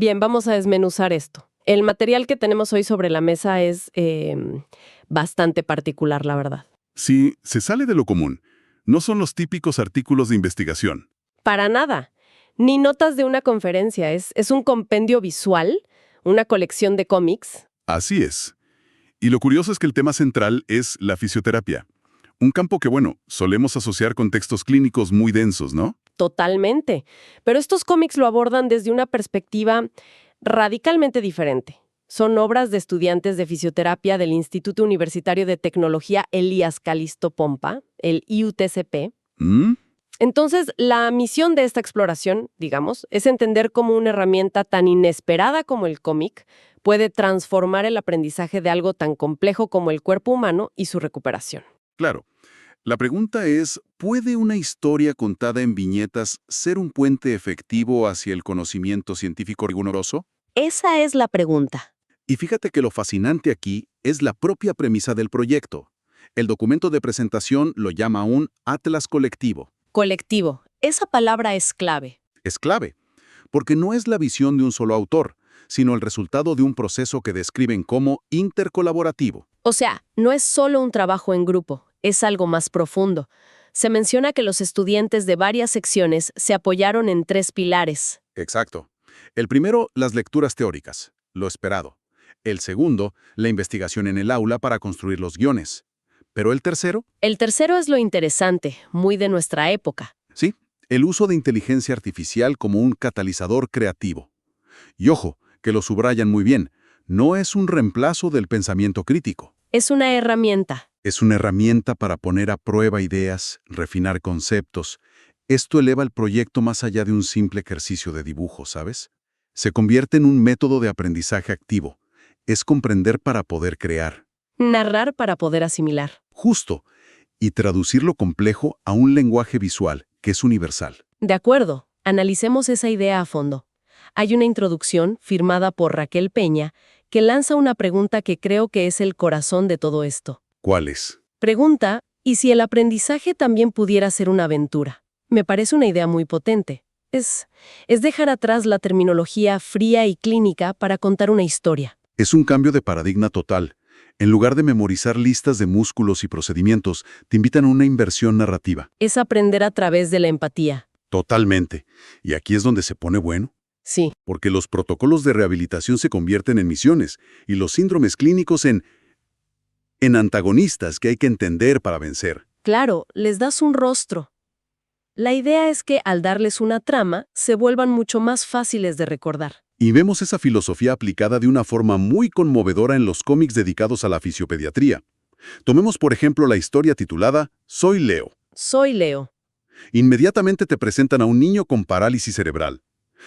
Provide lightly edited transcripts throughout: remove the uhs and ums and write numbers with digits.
Bien, vamos a desmenuzar esto. El material que tenemos hoy sobre la mesa es bastante particular, la verdad. Sí, se sale de lo común. No son los típicos artículos de investigación. Para nada. Ni notas de una conferencia. Es un compendio visual, una colección de cómics. Así es. Y lo curioso es que el tema central es la fisioterapia. Un campo que, bueno, solemos asociar con textos clínicos muy densos, ¿no? Totalmente. Pero estos cómics lo abordan desde una perspectiva radicalmente diferente. Son obras de estudiantes de fisioterapia del Instituto Universitario de Tecnología Elías Calixto Pompa, el IUTCP. ¿Mm? Entonces, la misión de esta exploración, digamos, es entender cómo una herramienta tan inesperada como el cómic puede transformar el aprendizaje de algo tan complejo como el cuerpo humano y su recuperación. Claro. La pregunta es, ¿puede una historia contada en viñetas ser un puente efectivo hacia el conocimiento científico riguroso? Esa es la pregunta. Y fíjate que lo fascinante aquí es la propia premisa del proyecto. El documento de presentación lo llama un atlas colectivo. Colectivo. Esa palabra es clave. Es clave, porque no es la visión de un solo autor, sino el resultado de un proceso que describen como intercolaborativo. O sea, no es solo un trabajo en grupo, es algo más profundo. Se menciona que los estudiantes de varias secciones se apoyaron en 3 pilares. Exacto. El primero, las lecturas teóricas, lo esperado. El segundo, la investigación en el aula para construir los guiones. Pero el tercero, El tercero es lo interesante, muy de nuestra época. sí, el uso de inteligencia artificial como un catalizador creativo. Y ojo, que lo subrayan muy bien, no es un reemplazo del pensamiento crítico. Es una herramienta. Es una herramienta para poner a prueba ideas, refinar conceptos. Esto eleva el proyecto más allá de un simple ejercicio de dibujo, ¿sabes? Se convierte en un método de aprendizaje activo. Es comprender para poder crear. Narrar para poder asimilar. Justo. Y traducir lo complejo a un lenguaje visual, que es universal. De acuerdo, analicemos esa idea a fondo. Hay una introducción firmada por Raquel Peña que lanza una pregunta que creo que es el corazón de todo esto. ¿Cuál es? Pregunta, ¿y si el aprendizaje también pudiera ser una aventura? Me parece una idea muy potente. Es dejar atrás la terminología fría y clínica para contar una historia. Es un cambio de paradigma total. En lugar de memorizar listas de músculos y procedimientos, te invitan a una inversión narrativa. Es aprender a través de la empatía. Totalmente. Y aquí es donde se pone bueno, Sí, porque los protocolos de rehabilitación se convierten en misiones y los síndromes clínicos en antagonistas que hay que entender para vencer. claro, les das un rostro. La idea es que al darles una trama, se vuelvan mucho más fáciles de recordar. Y vemos esa filosofía aplicada de una forma muy conmovedora en los cómics dedicados a la fisiopediatría. Tomemos por ejemplo la historia titulada Soy Leo. Soy Leo. Inmediatamente te presentan a un niño con parálisis cerebral.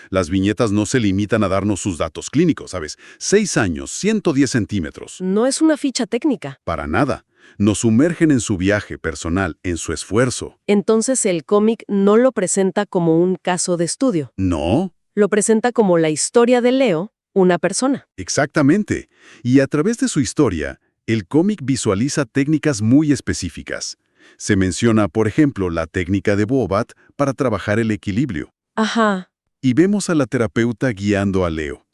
Las viñetas no se limitan a darnos sus datos clínicos, ¿sabes? 6 años, 110 centímetros. No es una ficha técnica. Para nada. Nos sumergen en su viaje personal, en su esfuerzo. Entonces el cómic no lo presenta como un caso de estudio. No, Lo presenta como la historia de Leo, una persona. exactamente. Y a través de su historia, el cómic visualiza técnicas muy específicas. Se menciona, por ejemplo, la técnica de Bobat para trabajar el equilibrio. Ajá. Y vemos a la terapeuta guiando a Leo.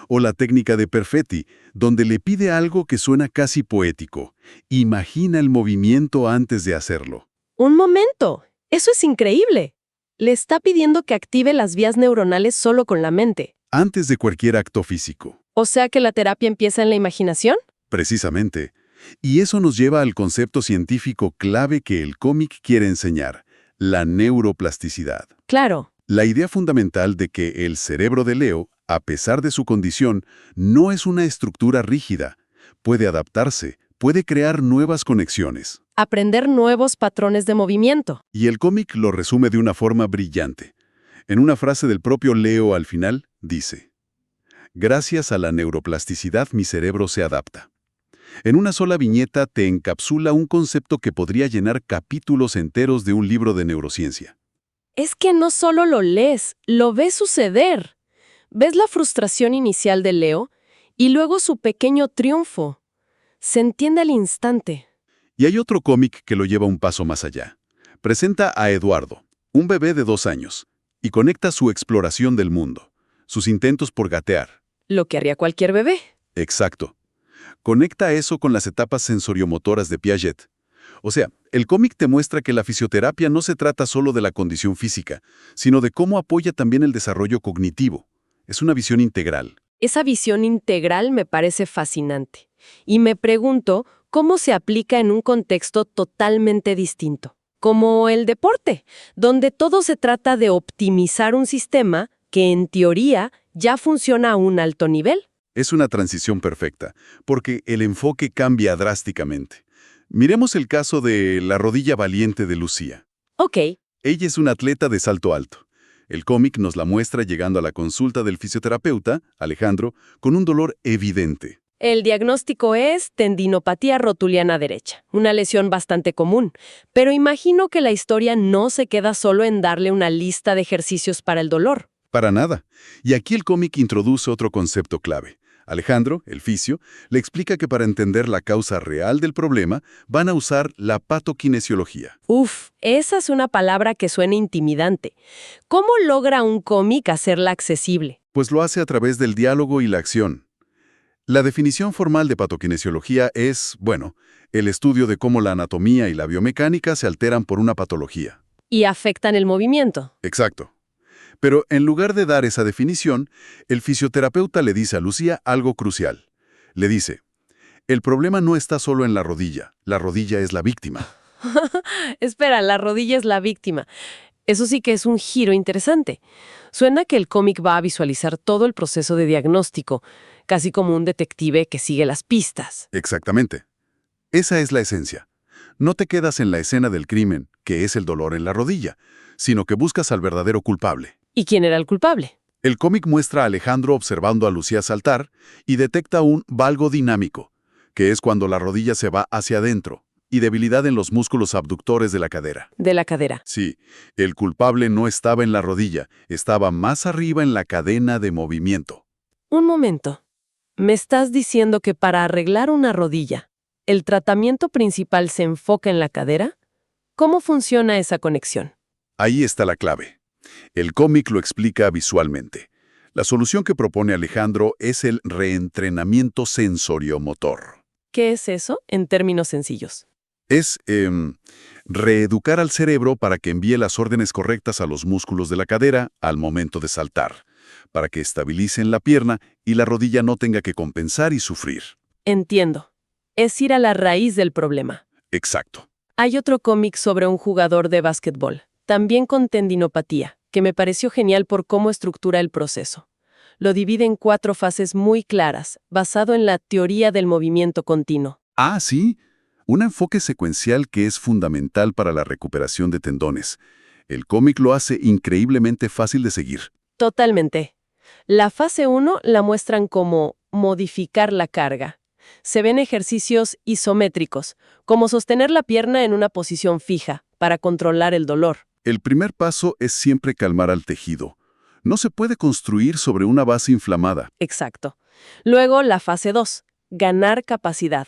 O la técnica de Perfetti, donde le pide algo que suena casi poético. Imagina el movimiento antes de hacerlo. Un momento. Eso es increíble. Le está pidiendo que active las vías neuronales solo con la mente. Antes de cualquier acto físico. O sea que la terapia empieza en la imaginación. Precisamente. Y eso nos lleva al concepto científico clave que el cómic quiere enseñar, la neuroplasticidad. Claro. La idea fundamental de que el cerebro de Leo, a pesar de su condición, no es una estructura rígida. Puede adaptarse, puede crear nuevas conexiones. Aprender nuevos patrones de movimiento. Y el cómic lo resume de una forma brillante. En una frase del propio Leo al final, dice: gracias a la neuroplasticidad mi cerebro se adapta. En una sola viñeta te encapsula un concepto que podría llenar capítulos enteros de un libro de neurociencia. Es que no solo lo lees, lo ves suceder. Ves la frustración inicial de Leo y luego su pequeño triunfo. Se entiende al instante. Y hay otro cómic que lo lleva un paso más allá. Presenta a Eduardo, un bebé de 2 años, y conecta su exploración del mundo, sus intentos por gatear. Lo que haría cualquier bebé. Exacto. Conecta eso con las etapas sensoriomotoras de Piaget. O sea, el cómic te muestra que la fisioterapia no se trata solo de la condición física, sino de cómo apoya también el desarrollo cognitivo. Es una visión integral. Esa visión integral me parece fascinante. Y me pregunto cómo se aplica en un contexto totalmente distinto, como el deporte, donde todo se trata de optimizar un sistema que en teoría ya funciona a un alto nivel. Es una transición perfecta, porque el enfoque cambia drásticamente. Miremos el caso de la rodilla valiente de Lucía. Ok, Ella es una atleta de salto alto. El cómic nos la muestra llegando a la consulta del fisioterapeuta, Alejandro, con un dolor evidente. el diagnóstico es tendinopatía rotuliana derecha, una lesión bastante común, pero imagino que la historia no se queda solo en darle una lista de ejercicios para el dolor. Para nada. Y aquí el cómic introduce otro concepto clave. Alejandro, el fisio, le explica que para entender la causa real del problema van a usar la patokinesiología. Uf, esa es una palabra que suena intimidante. ¿Cómo logra un cómic hacerla accesible? Pues lo hace a través del diálogo y la acción. La definición formal de patokinesiología es, bueno, el estudio de cómo la anatomía y la biomecánica se alteran por una patología. Y afectan el movimiento. Exacto. Pero en lugar de dar esa definición, el fisioterapeuta le dice a Lucía algo crucial. Le dice, el problema no está solo en la rodilla es la víctima. Espera, la rodilla es la víctima. Eso sí que es un giro interesante. Suena que el cómic va a visualizar todo el proceso de diagnóstico, casi como un detective que sigue las pistas. Exactamente. Esa es la esencia. No te quedas en la escena del crimen, que es el dolor en la rodilla, sino que buscas al verdadero culpable. ¿Y quién era el culpable? El cómic muestra a Alejandro observando a Lucía saltar y detecta un valgo dinámico, que es cuando la rodilla se va hacia adentro, y debilidad en los músculos abductores de la cadera. De la cadera. Sí, el culpable no estaba en la rodilla, estaba más arriba en la cadena de movimiento. Un momento. ¿Me estás diciendo que para arreglar una rodilla, el tratamiento principal se enfoca en la cadera? ¿Cómo funciona esa conexión? Ahí está la clave. El cómic lo explica visualmente. La solución que propone Alejandro es el reentrenamiento sensoriomotor. ¿Qué es eso en términos sencillos? Es reeducar al cerebro para que envíe las órdenes correctas a los músculos de la cadera al momento de saltar, para que estabilicen la pierna y la rodilla no tenga que compensar y sufrir. Entiendo. Es ir a la raíz del problema. Exacto. Hay otro cómic sobre un jugador de básquetbol, también con tendinopatía, que me pareció genial por cómo estructura el proceso. Lo divide en 4 fases muy claras, basado en la teoría del movimiento continuo. Ah, sí. Un enfoque secuencial que es fundamental para la recuperación de tendones. El cómic lo hace increíblemente fácil de seguir. Totalmente. La fase 1 la muestran como modificar la carga. Se ven ejercicios isométricos, como sostener la pierna en una posición fija, para controlar el dolor. El primer paso es siempre calmar al tejido. No se puede construir sobre una base inflamada. Exacto. Luego la fase 2, ganar capacidad.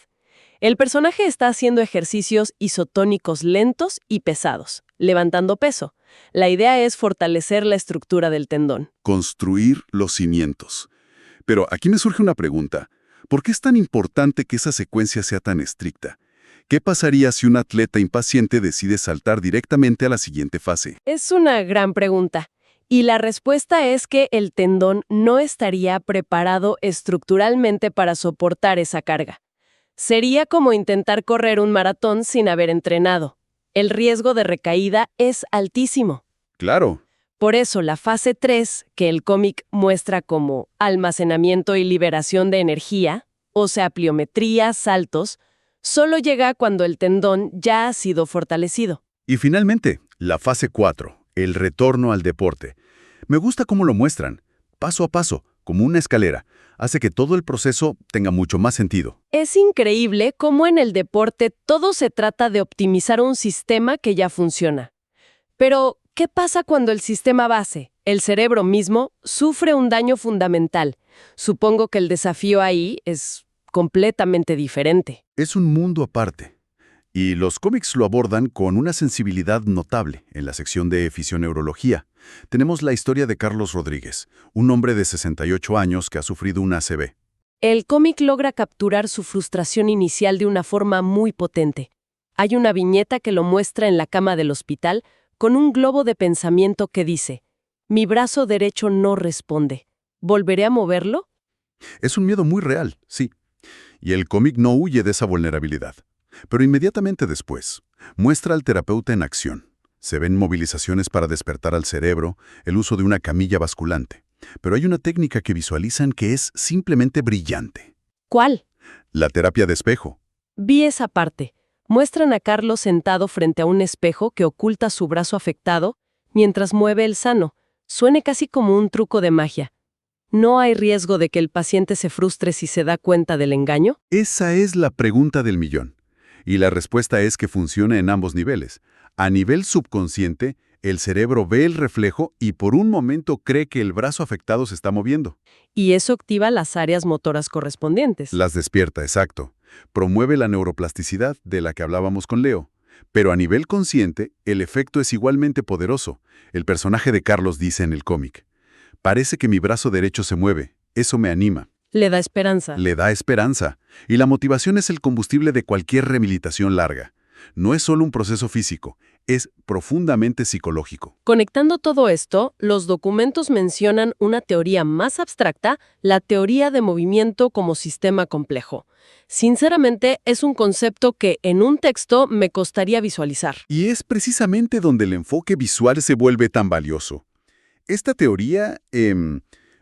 El personaje está haciendo ejercicios isotónicos lentos y pesados, levantando peso. La idea es fortalecer la estructura del tendón. Construir los cimientos. Pero aquí me surge una pregunta. ¿Por qué es tan importante que esa secuencia sea tan estricta? ¿Qué pasaría si un atleta impaciente decide saltar directamente a la siguiente fase? Es una gran pregunta. Y la respuesta es que el tendón no estaría preparado estructuralmente para soportar esa carga. Sería como intentar correr un maratón sin haber entrenado. El riesgo de recaída es altísimo. Claro. Por eso la fase 3, que el cómic muestra como almacenamiento y liberación de energía, o sea, pliometría, saltos, solo llega cuando el tendón ya ha sido fortalecido. Y finalmente, la fase 4, el retorno al deporte. Me gusta cómo lo muestran, paso a paso, como una escalera. Hace que todo el proceso tenga mucho más sentido. Es increíble cómo en el deporte todo se trata de optimizar un sistema que ya funciona. Pero, ¿qué pasa cuando el sistema base, el cerebro mismo, sufre un daño fundamental? Supongo que el desafío ahí es completamente diferente. Es un mundo aparte. Y los cómics lo abordan con una sensibilidad notable en la sección de fisioneurología. Tenemos la historia de Carlos Rodríguez, un hombre de 68 años que ha sufrido un ACV. El cómic logra capturar su frustración inicial de una forma muy potente. Hay una viñeta que lo muestra en la cama del hospital con un globo de pensamiento que dice: «Mi brazo derecho no responde. ¿Volveré a moverlo?». Es un miedo muy real, sí. Y el cómic no huye de esa vulnerabilidad. Pero inmediatamente después, muestra al terapeuta en acción. Se ven movilizaciones para despertar al cerebro, el uso de una camilla basculante. Pero hay una técnica que visualizan que es simplemente brillante. ¿Cuál? La terapia de espejo. Vi esa parte. Muestran a Carlos sentado frente a un espejo que oculta su brazo afectado mientras mueve el sano. Suena casi como un truco de magia. ¿No hay riesgo de que el paciente se frustre si se da cuenta del engaño? Esa es la pregunta del millón. Y la respuesta es que funciona en ambos niveles. A nivel subconsciente, el cerebro ve el reflejo y por un momento cree que el brazo afectado se está moviendo. Y eso activa las áreas motoras correspondientes. Las despierta, exacto. Promueve la neuroplasticidad de la que hablábamos con Leo. Pero a nivel consciente, el efecto es igualmente poderoso. El personaje de Carlos dice en el cómic: «Parece que mi brazo derecho se mueve. Eso me anima». Le da esperanza. Le da esperanza. Y la motivación es el combustible de cualquier rehabilitación larga. No es solo un proceso físico, es profundamente psicológico. Conectando todo esto, los documentos mencionan una teoría más abstracta, la teoría de movimiento como sistema complejo. Sinceramente, es un concepto que en un texto me costaría visualizar. Y es precisamente donde el enfoque visual se vuelve tan valioso. Esta teoría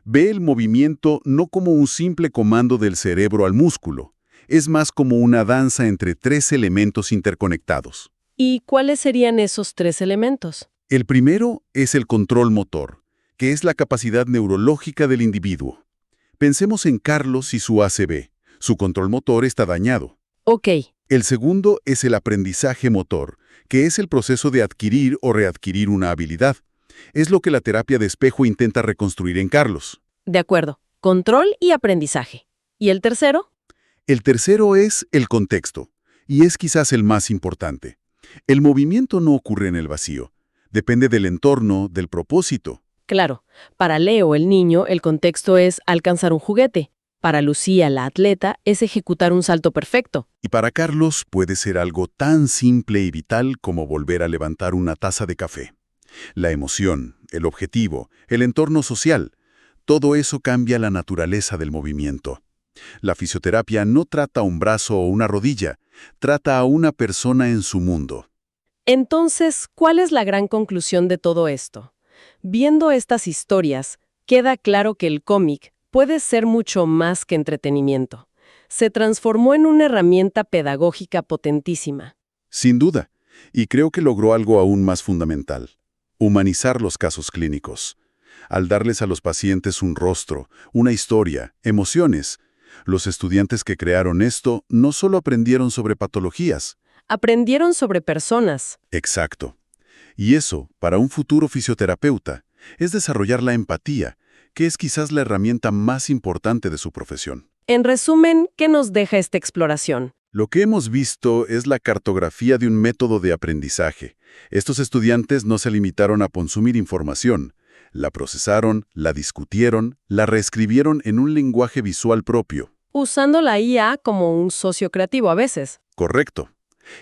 ve el movimiento no como un simple comando del cerebro al músculo, es más como una danza entre tres elementos interconectados. ¿Y cuáles serían esos tres elementos? El primero es el control motor, que es la capacidad neurológica del individuo. Pensemos en Carlos y su ACV. Su control motor está dañado. Ok. El segundo es el aprendizaje motor, que es el proceso de adquirir o readquirir una habilidad. Es lo que la terapia de espejo intenta reconstruir en Carlos. De acuerdo. Control y aprendizaje. ¿Y el tercero? El tercero es el contexto, y es quizás el más importante. El movimiento no ocurre en el vacío. Depende del entorno, del propósito. Claro. Para Leo, el niño, el contexto es alcanzar un juguete. Para Lucía, la atleta, es ejecutar un salto perfecto. Y para Carlos puede ser algo tan simple y vital como volver a levantar una taza de café. La emoción, el objetivo, el entorno social, todo eso cambia la naturaleza del movimiento. La fisioterapia no trata a un brazo o una rodilla, trata a una persona en su mundo. Entonces, ¿cuál es la gran conclusión de todo esto? Viendo estas historias, queda claro que el cómic puede ser mucho más que entretenimiento. Se transformó en una herramienta pedagógica potentísima. Sin duda, y creo que logró algo aún más fundamental: humanizar los casos clínicos. Al darles a los pacientes un rostro, una historia, emociones, los estudiantes que crearon esto no solo aprendieron sobre patologías. Aprendieron sobre personas. Exacto. Y eso, para un futuro fisioterapeuta, es desarrollar la empatía, que es quizás la herramienta más importante de su profesión. En resumen, ¿qué nos deja esta exploración? Lo que hemos visto es la cartografía de un método de aprendizaje. Estos estudiantes no se limitaron a consumir información. La procesaron, la discutieron, la reescribieron en un lenguaje visual propio. Usando la IA como un socio creativo a veces. Correcto.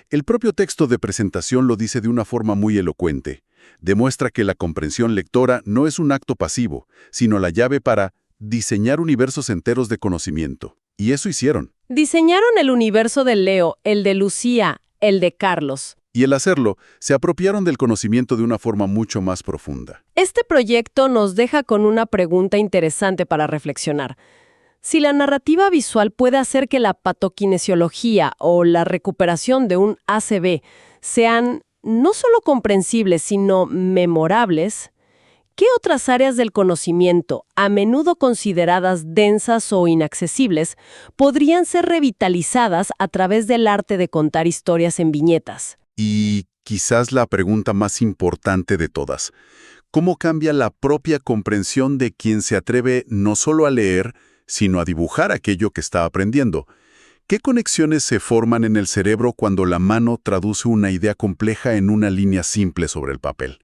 El propio texto de presentación lo dice de una forma muy elocuente. Demuestra que la comprensión lectora no es un acto pasivo, sino la llave para diseñar universos enteros de conocimiento. Y eso hicieron. Diseñaron el universo de Leo, el de Lucía, el de Carlos. Y al hacerlo, se apropiaron del conocimiento de una forma mucho más profunda. Este proyecto nos deja con una pregunta interesante para reflexionar. Si la narrativa visual puede hacer que la patokinesiología o la recuperación de un ACV sean no solo comprensibles, sino memorables, ¿qué otras áreas del conocimiento, a menudo consideradas densas o inaccesibles, podrían ser revitalizadas a través del arte de contar historias en viñetas? Y quizás la pregunta más importante de todas: ¿cómo cambia la propia comprensión de quien se atreve no solo a leer, sino a dibujar aquello que está aprendiendo? ¿Qué conexiones se forman en el cerebro cuando la mano traduce una idea compleja en una línea simple sobre el papel?